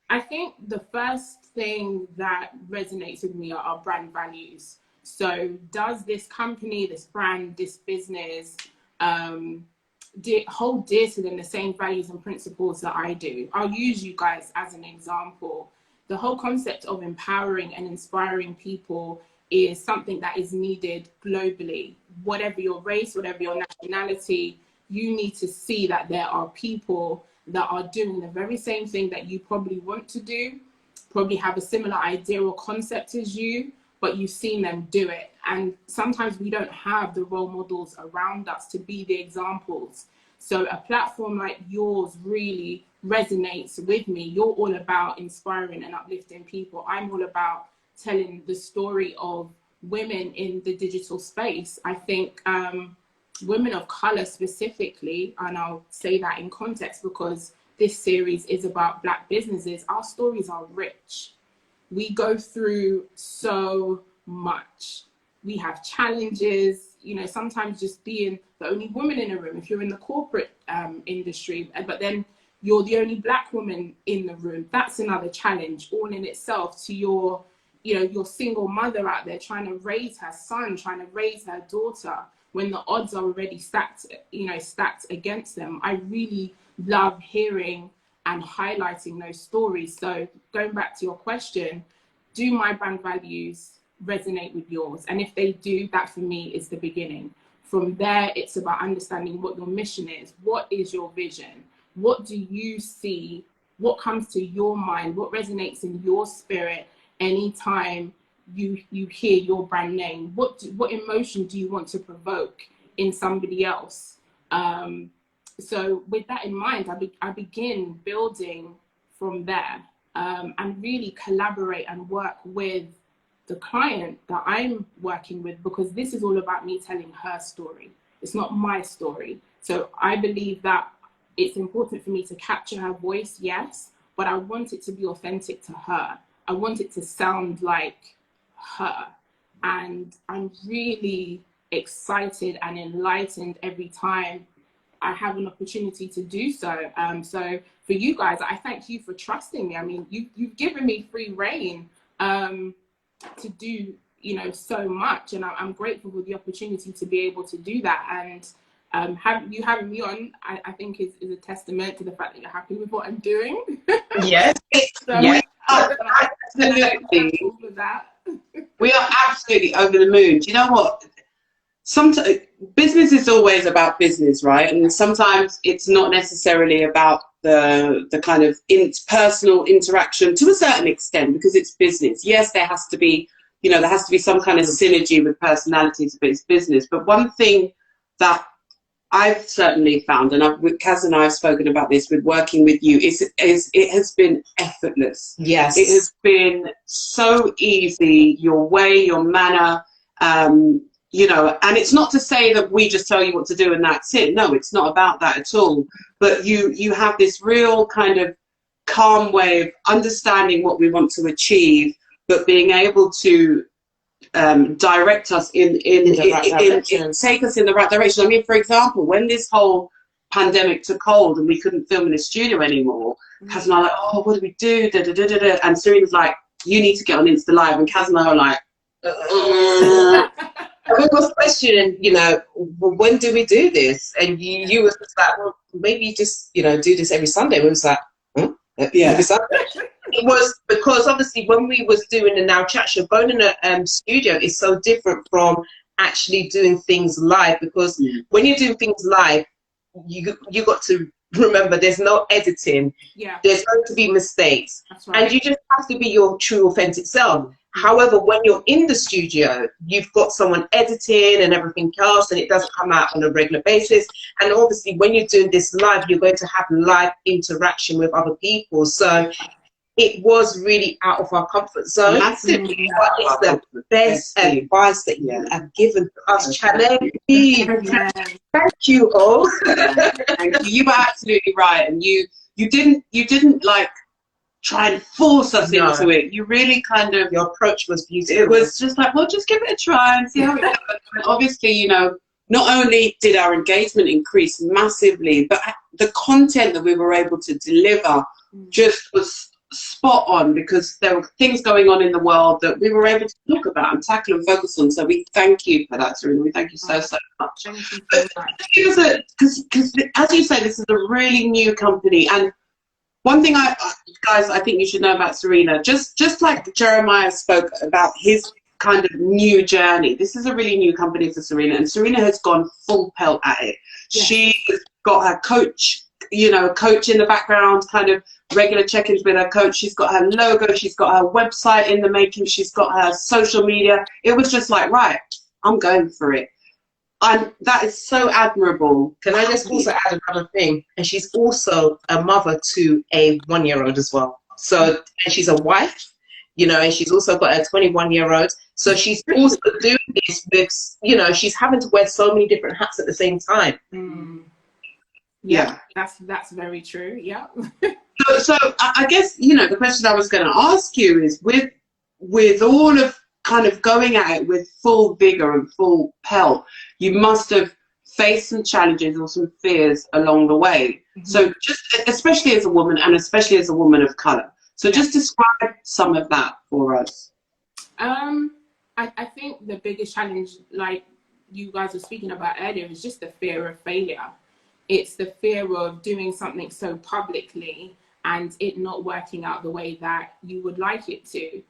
Speaker 6: I think the first thing that resonates with me are brand values. So does this company, this brand, this business hold dear to them the same values and principles that I do? I'll use you guys as an example. The whole concept of empowering and inspiring people is something that is needed globally. Whatever your race, whatever your nationality, you need to see that there are people that are doing the very same thing that you probably want to do, probably have a similar idea or concept as you, but you've seen them do it. And sometimes we don't have the role models around us to be the examples. So a platform like yours really resonates with me. You're all about inspiring and uplifting people. I'm all about telling the story of women in the digital space. I think women of color specifically, and I'll say that in context because this series is about Black businesses, our stories are rich. We go through so much. We have challenges, you know, sometimes just being the only woman in a room, if you're in the corporate industry, but then you're the only Black woman in the room, that's another challenge all in itself. To your, you know, your single mother out there trying to raise her son, trying to raise her daughter, when the odds are already stacked, you know, stacked against them. I really love hearing and highlighting those stories. So going back to your question, do my brand values resonate with yours? And if they do, that for me is the beginning. From there, it's about understanding what your mission is. What is your vision? What do you see? What comes to your mind? What resonates in your spirit anytime you hear your brand name? What emotion do you want to provoke in somebody else? So with that in mind, I begin building from there, and really collaborate and work with the client that I'm working with, because this is all about me telling her story. It's not my story. So I believe that it's important for me to capture her voice, yes, but I want it to be authentic to her. I want it to sound like her. And I'm really excited and enlightened every time I have an opportunity to do so. So for you guys, I thank you for trusting me. I mean, you've given me free reign to do, you know, so much, and I'm grateful for the opportunity to be able to do that. And having me on, I think is a testament to the fact that you're happy with what I'm doing.
Speaker 5: Yes.
Speaker 6: So,
Speaker 3: We are absolutely,
Speaker 6: for that.
Speaker 3: we are absolutely over the moon. Do you know what? Sometimes business is always about business, right? And sometimes it's not necessarily about the kind of personal interaction to a certain extent, because it's business. Yes, there has to be, you know, there has to be some kind of synergy with personalities, but it's business. But one thing that I've certainly found, and Kaz and I have spoken about this with working with you, is it has been effortless.
Speaker 5: Yes.
Speaker 3: It has been so easy, your way, your manner, you know, and it's not to say that we just tell you what to do and that's it. No, it's not about that at all. But you have this real kind of calm way of understanding what we want to achieve, but being able to direct us in take us in the right direction. I mean, for example, when this whole pandemic took hold and we couldn't film in the studio anymore, Kaz and I were like, oh, what do we do? Da, da, da, da, da. And Serena's like, you need to get on Insta Live. And Kaz and I were like,
Speaker 5: we was questioning, you know, well, when do we do this? And you was just like, well, maybe just, you know, do this every Sunday. We was like, huh?
Speaker 3: Yeah.
Speaker 5: Every Sunday? It was because obviously when we was doing the Now Chat show, going in a studio is so different from actually doing things live, because when you do things live, you got to remember there's no editing.
Speaker 6: Yeah.
Speaker 5: There's going to be mistakes.
Speaker 6: That's right.
Speaker 5: And you just have to be your true authentic self. However, when you're in the studio, you've got someone editing and everything else, and it doesn't come out on a regular basis. And obviously, when you're doing this live, you're going to have live interaction with other people. So it was really out of our comfort zone.
Speaker 3: Massively.
Speaker 5: But it's the best advice that you have given to us, Challenge. Thank you all.
Speaker 3: Thank you. You were absolutely right, and you didn't like try and force us into it. You really kind of,
Speaker 5: your approach was beautiful.
Speaker 3: It was just like, well, just give it a try and see how it goes. And obviously, you know, not only did our engagement increase massively, but the content that we were able to deliver just was spot on, because there were things going on in the world that we were able to talk about and tackle and focus on. So we thank you for that, Serena. We thank you so much.
Speaker 6: Thank you so much.
Speaker 3: Because as you say, this is a really new company, and one thing guys, I think you should know about Serena, just like Jeremiah spoke about his kind of new journey, this is a really new company for Serena, and Serena has gone full pelt at it. Yes. She's got her coach, you know, coach in the background, kind of regular check-ins with her coach. She's got her logo, she's got her website in the making, she's got her social media. It was just like, right, I'm going for it. And that is so admirable.
Speaker 5: Can I just also add another thing? And she's also a mother to a 1-year-old as well. So, and she's a wife, you know, and she's also got a 21-year-old. So she's also doing this with, you know, she's having to wear so many different hats at the same time.
Speaker 6: Yeah, that's very true. Yeah.
Speaker 3: So I guess, you know, the question I was going to ask you is, with all of kind of going at it with full vigor and full pelt, you must have faced some challenges or some fears along the way. So just, especially as a woman, and especially as a woman of color. So just describe some of that for us.
Speaker 6: I think the biggest challenge, like you guys were speaking about earlier, is just the fear of failure. It's the fear of doing something so publicly and it not working out the way that you would like it to.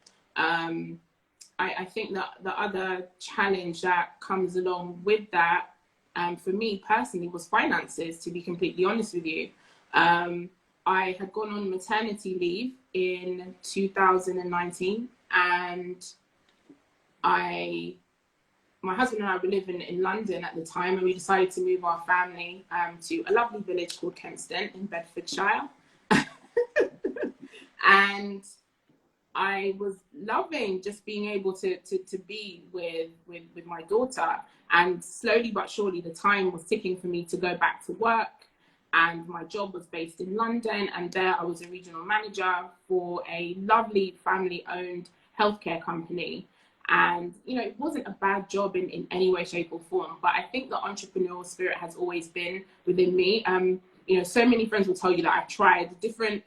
Speaker 6: I think that the other challenge that comes along with that, for me personally, was finances, to be completely honest with you. I had gone on maternity leave in 2019, and my husband and I were living in London at the time, and we decided to move our family to a lovely village called Kempston in Bedfordshire. And I was loving just being able to be with my daughter. And slowly but surely, the time was ticking for me to go back to work. And my job was based in London. And there I was a regional manager for a lovely family-owned healthcare company. And, you know, it wasn't a bad job in any way, shape or form. But I think the entrepreneurial spirit has always been within me. You know, so many friends will tell you that I've tried different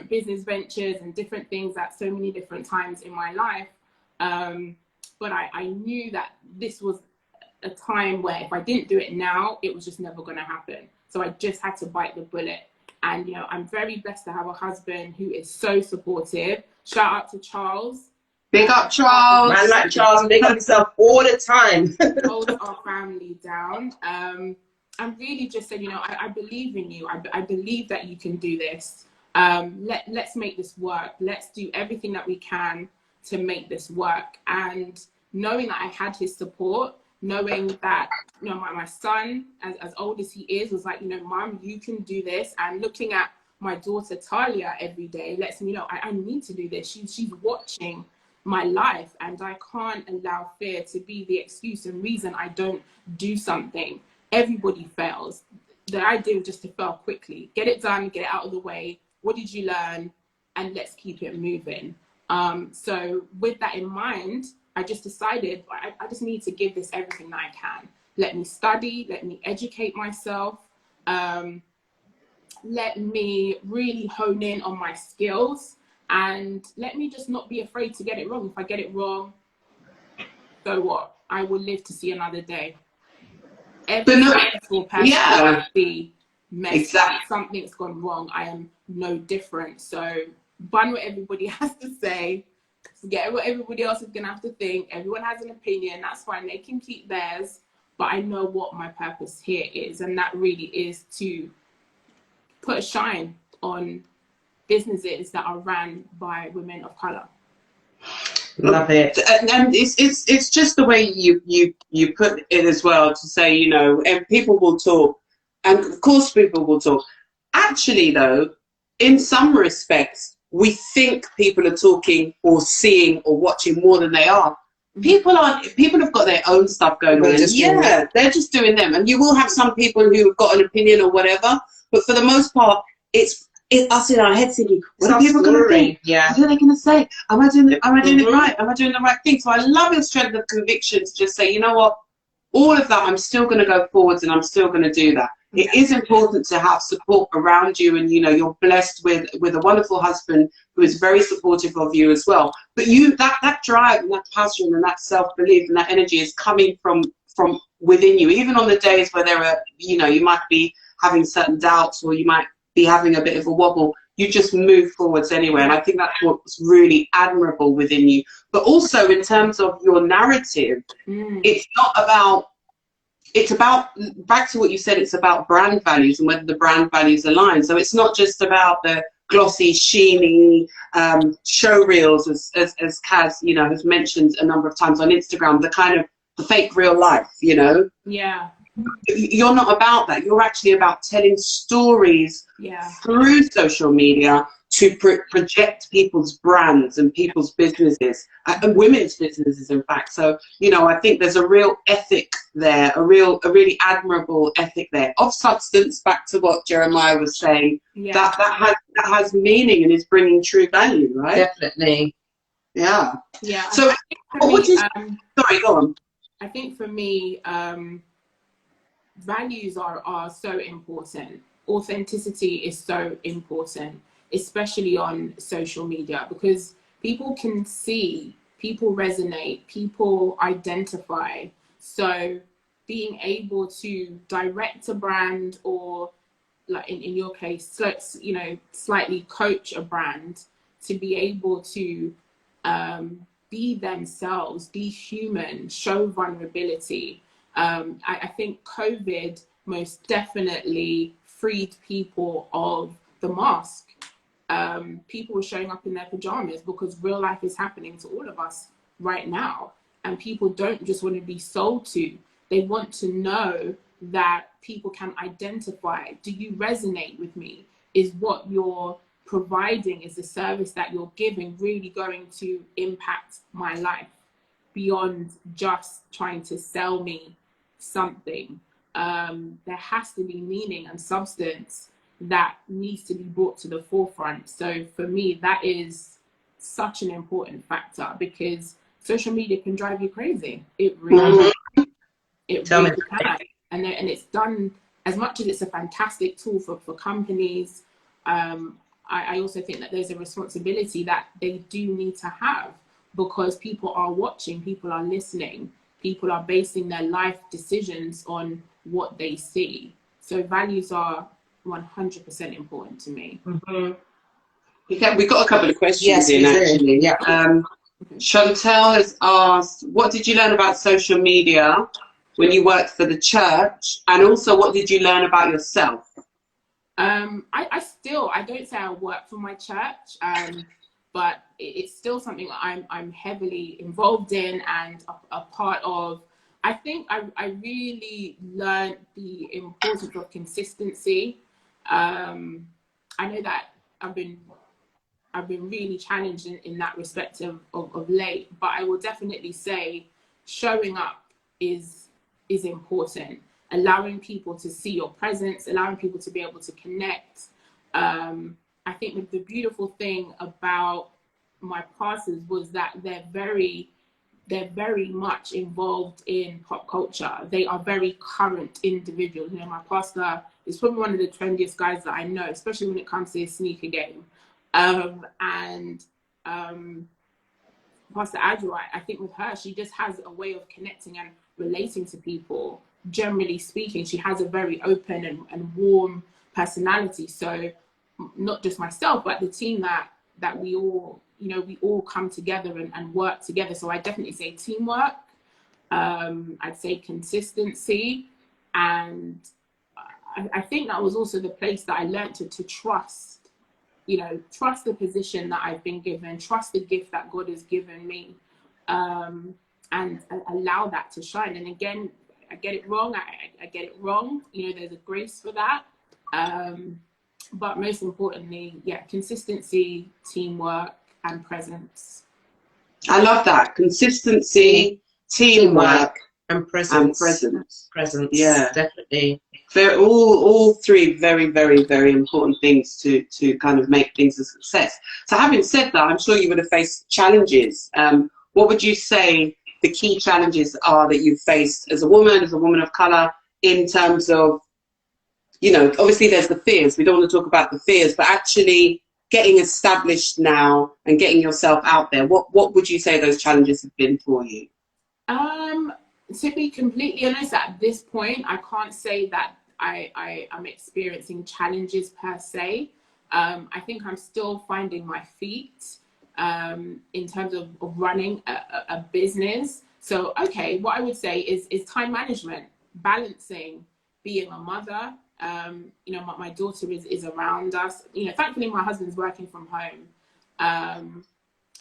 Speaker 6: business ventures and different things at so many different times in my life. but I knew that this was a time where if I didn't do it now, it was just never going to happen. So I just had to bite the bullet. And, you know, I'm very blessed to have a husband who is so supportive. Shout out to Charles.
Speaker 3: Big up, Charles.
Speaker 5: Man like Charles, big up himself all the time.
Speaker 6: Holds our family down. And really just said, you know, I believe in you. I believe that you can do this. Let's make this work. Let's do everything that we can to make this work. And knowing that I had his support, knowing that, you know, my son, as old as he is, was like, you know, Mom, you can do this. And looking at my daughter Talia every day lets me know I need to do this. She's watching my life, and I can't allow fear to be the excuse and reason I don't do something. Everybody fails. The idea was just to fail quickly, get it done, get it out of the way. What did you learn? And let's keep it moving. So with that in mind, I just decided I just need to give this everything that I can. Let me study, let me educate myself, let me really hone in on my skills, and let me just not be afraid to get it wrong. If I get it wrong, so what? I will live to see another day. Every successful person will be messy.
Speaker 3: Exactly.
Speaker 6: Something's gone wrong. I am no different. So bun what everybody has to say. Forget what everybody else is gonna have to think. Everyone has an opinion. That's fine. They can keep theirs. But I know what my purpose here is, and that really is to put a shine on businesses that are ran by women of color.
Speaker 5: Love it.
Speaker 3: And it's just the way you put it as well, to say, you know, and people will talk, and of course people will talk. Actually, though, in some respects, we think people are talking or seeing or watching more than they are. People have got their own stuff going on. They're just doing them. And you will have some people who have got an opinion or whatever, but for the most part, it's us in our heads thinking, what are people going to think?
Speaker 5: Yeah.
Speaker 3: What are they going to say? Am I doing it right? Am I doing the right thing? So I love your strength of conviction to just say, you know what, all of that, I'm still going to go forwards and I'm still going to do that. It is important to have support around you, and you know, you're blessed with a wonderful husband who is very supportive of you as well. But you, that drive and that passion and that self-belief and that energy is coming from within you. Even on the days where there are, you know, you might be having certain doubts or you might be having a bit of a wobble, you just move forwards anyway. And I think that's what's really admirable within you. But also in terms of your narrative, it's about, back to what you said, it's about brand values and whether the brand values align. So it's not just about the glossy, sheeny show reels, as Kaz, you know, has mentioned a number of times on Instagram, the kind of the fake real life, you know.
Speaker 6: Yeah.
Speaker 3: You're not about that. You're actually about telling stories through social media to project people's brands and people's businesses, and women's businesses, in fact. So, you know, I think there's a real ethic there, a really admirable ethic there of substance. Back to what Jeremiah was saying, that has meaning and is bringing true value, right?
Speaker 5: Definitely.
Speaker 6: Yeah.
Speaker 3: So, sorry, go on.
Speaker 6: I think for me, values are so important. Authenticity is so important, especially on social media, because people can see, people resonate, people identify. So being able to direct a brand, or like in your case, you know, slightly coach a brand to be able to be themselves, be human, show vulnerability. I think COVID most definitely freed people of the mask. People were showing up in their pajamas because real life is happening to all of us right now. And people don't just want to be sold to. They want to know that people can identify. Do you resonate with me? Is what you're providing, is the service that you're giving really going to impact my life beyond just trying to sell me something? There has to be meaning and substance that needs to be brought to the forefront. So for me, that is such an important factor, because social media can drive you crazy. It really, can. And it's done, as much as it's a fantastic tool for companies, I also think that there's a responsibility that they do need to have because people are watching, people are listening, people are basing their life decisions on what they see. So values are 100% important to me.
Speaker 5: Mm-hmm.
Speaker 3: We've got a couple of questions
Speaker 5: Yes,
Speaker 3: in,
Speaker 5: we do.
Speaker 3: actually.
Speaker 5: Yeah.
Speaker 3: Chantel has asked, what did you learn about social media when you worked for the church? And also, what did you learn about yourself?
Speaker 6: I don't say I work for my church, but it's still something that I'm heavily involved in and a part of. I think I really learned the importance of consistency. I know that I've been really challenged in that respect of late, but I will definitely say showing up is important. Allowing people to see your presence, allowing people to be able to connect. I think the beautiful thing about my pastors was that they're very much involved in pop culture. They are very current individuals. You know, my pastor is probably one of the trendiest guys that I know, especially when it comes to his sneaker game. Pastor Adjoa, I think with her, she just has a way of connecting and relating to people. Generally speaking, she has a very open and warm personality. So not just myself, but the team that we all, you know, we all come together and work together. So I definitely say teamwork. I'd say consistency. And I think that was also the place that I learned to trust. You know, trust the position that I've been given, trust the gift that God has given me, and allow that to shine. And again, I get it wrong. I get it wrong. You know, there's a grace for that. But most importantly, yeah, consistency, teamwork, and presence.
Speaker 3: I love that. Consistency, teamwork,
Speaker 5: and presence.
Speaker 3: Presence. Yeah,
Speaker 5: definitely.
Speaker 3: They're all three very, very, very important things to kind of make things a success. So having said that, I'm sure you would have faced challenges. What would you say the key challenges are that you've faced as a woman of colour, in terms of, you know, obviously there's the fears. We don't want to talk about the fears, but actually getting established now and getting yourself out there. What would you say those challenges have been for you?
Speaker 6: To be completely honest, at this point, I can't say that I am experiencing challenges per se. I think I'm still finding my feet in terms of running a business. So, okay, what I would say is time management, balancing, being a mother. You know, my daughter is around us. You know, thankfully, my husband's working from home.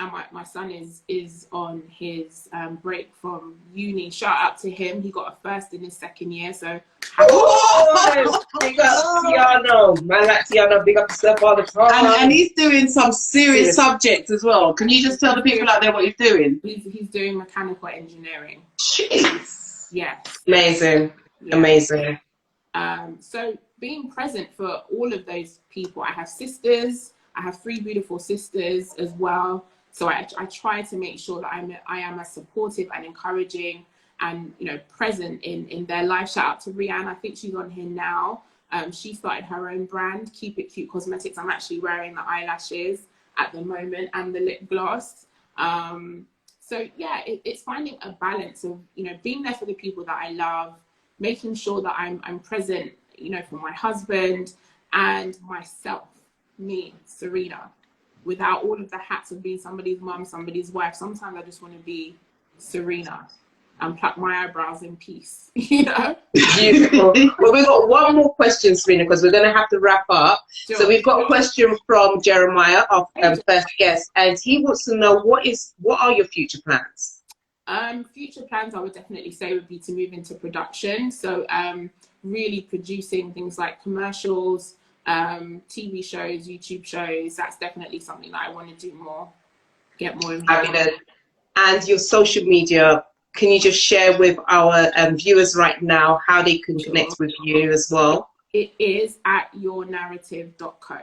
Speaker 6: And my son is on his break from uni. Shout out to him. He got a first in his second year. So
Speaker 5: big up Tiano. Man like Tiano, big up yourself all the time.
Speaker 3: And he's doing some serious subjects as well. Can you just tell the people out there what he's doing?
Speaker 6: He's doing mechanical engineering.
Speaker 3: Jeez.
Speaker 6: Yes.
Speaker 5: Amazing. Yeah. Amazing.
Speaker 6: So being present for all of those people. I have sisters. I have 3 beautiful sisters as well. So I try to make sure that I am as supportive and encouraging and, you know, present in their life. Shout out to Rianne. I think she's on here now. She started her own brand, Keep It Cute Cosmetics. I'm actually wearing the eyelashes at the moment and the lip gloss. So yeah, it's finding a balance of, you know, being there for the people that I love, making sure that I'm present, you know, for my husband and myself, me, Serena. Without all of the hats of being somebody's mum, somebody's wife, sometimes I just want to be Serena and pluck my eyebrows in peace, you know?
Speaker 5: Beautiful. Well, we've got one more question, Serena, because we're going to have to wrap up. Sure. So we've got a question from Jeremiah, our first guest, and he wants to know what are your future plans?
Speaker 6: Future plans, I would definitely say, would be to move into production. So really producing things like commercials, TV shows, YouTube shows. That's definitely something that I want to do more, get more involved.
Speaker 5: And your social media, can you just share with our viewers right now how they can connect with you as well?
Speaker 6: It is at yournarrative.co.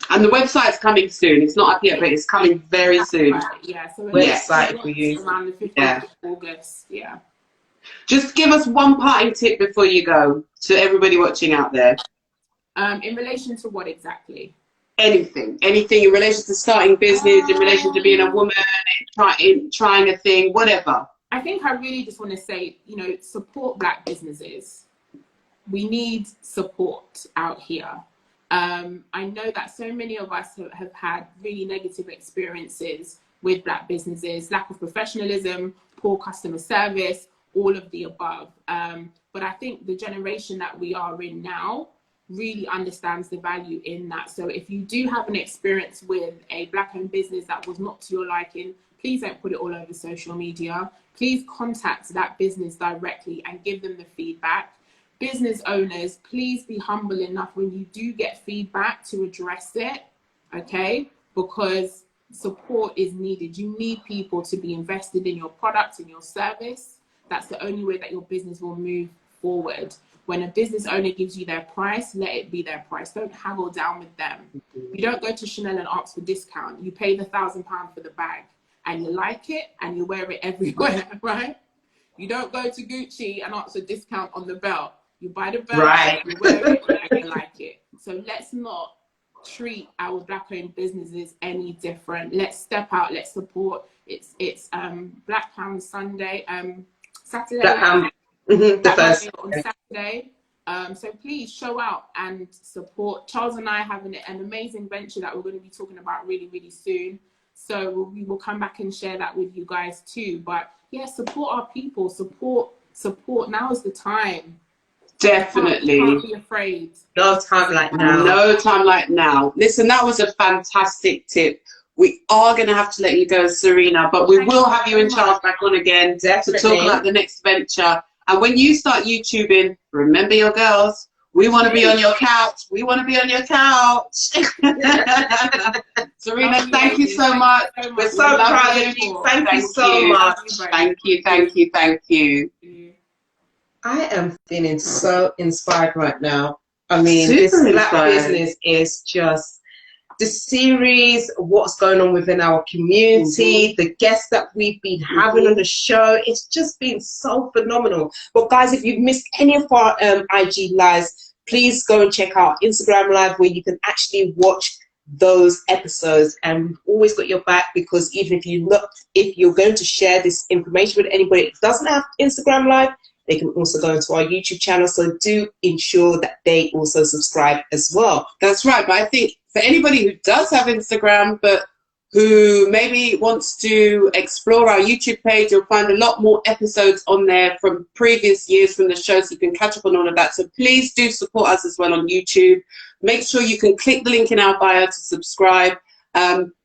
Speaker 3: And the website's coming soon. It's not up yet, but it's coming very soon.
Speaker 6: Right. Yeah, so
Speaker 5: website for you.
Speaker 6: Around the 15th of August, yeah.
Speaker 3: Just give us one parting tip before you go to everybody watching out there.
Speaker 6: In relation to what exactly?
Speaker 3: anything in relation to starting business, in relation to being a woman, trying a thing, whatever?
Speaker 6: I think I really just want to say, you know, support Black businesses. We need support out here. I know that so many of us have had really negative experiences with Black businesses, lack of professionalism, poor customer service, all of the above. But I think the generation that we are in now really understands the value in that. So if you do have an experience with a Black-owned business that was not to your liking, please don't put it all over social media. Please contact that business directly and give them the feedback. Business owners, please be humble enough when you do get feedback to address it, okay? Because support is needed. You need people to be invested in your product and your service. That's the only way that your business will move forward. When a business owner gives you their price, let it be their price. Don't haggle down with them. You don't go to Chanel and ask for discount. You pay the £1,000 for the bag and you like it and you wear it everywhere, right? You don't go to Gucci and ask for discount on the belt. You buy the belt,
Speaker 3: right,
Speaker 6: you wear it and you like it. So let's not treat our Black-owned businesses any different. Let's step out, let's support. It's Black Pound Sunday, Saturday.
Speaker 5: Black Pound. The first
Speaker 6: on Saturday. So please show out and support. Charles and I have an amazing venture that we're going to be talking about really, really soon. So we will come back and share that with you guys too. But yeah, support our people. Support. Now is the time.
Speaker 3: Definitely.
Speaker 6: Can't be afraid.
Speaker 5: No time like now.
Speaker 3: No time like now. Listen, that was a fantastic tip. We are going to have to let you go, Serena, but we will have you and Charles back on again to talk about the next venture. And when you start YouTubing, remember your girls. We want to be on your couch. We want to be on your couch. Serena, thank you so much.
Speaker 5: We're so proud of you. Thank you so much.
Speaker 3: Thank you.
Speaker 5: I am feeling so inspired right now. I mean,
Speaker 3: Super
Speaker 5: this Black
Speaker 3: inspired.
Speaker 5: business is just the series, what's going on within our community, the guests that we've been having on the show. It's just been so phenomenal. But guys, if you've missed any of our IG lives, please go and check out Instagram Live where you can actually watch those episodes, and we've always got your back, because even if you're going to share this information with anybody that doesn't have Instagram Live, they can also go into our YouTube channel. So do ensure that they also subscribe as well.
Speaker 3: That's right. But I think for anybody who does have Instagram, but who maybe wants to explore our YouTube page, you'll find a lot more episodes on there from previous years from the show, so you can catch up on all of that. So please do support us as well on YouTube. Make sure you can click the link in our bio to subscribe.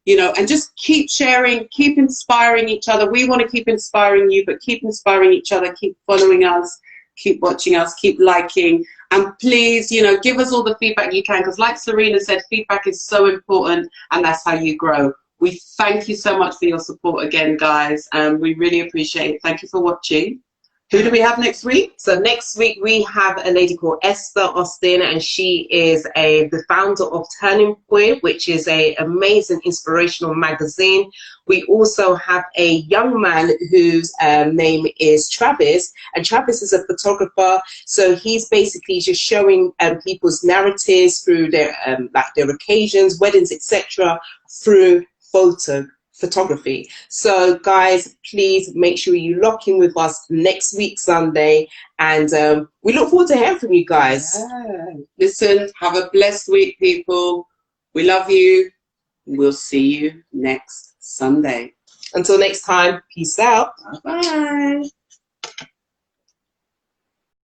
Speaker 3: You know, and just keep sharing, keep inspiring each other. We want to keep inspiring you, but keep inspiring each other. Keep following us, keep watching us, keep liking. And please, you know, give us all the feedback you can, because like Serena said, feedback is so important, and that's how you grow. We thank you so much for your support again, guys, and we really appreciate it. Thank you for watching. Who do we have next week?
Speaker 5: So next week we have a lady called Esther Austin, and she is the founder of Turning Point, which is an amazing inspirational magazine. We also have a young man whose name is Travis, and Travis is a photographer. So he's basically just showing people's narratives through their occasions, weddings, etc., through photography. So guys, please make sure you lock in with us next week Sunday, and we look forward to hearing from you guys.
Speaker 3: Yeah. Listen, have a blessed week, people. We love you. We'll see you next Sunday.
Speaker 5: Until next time, peace out.
Speaker 3: Bye.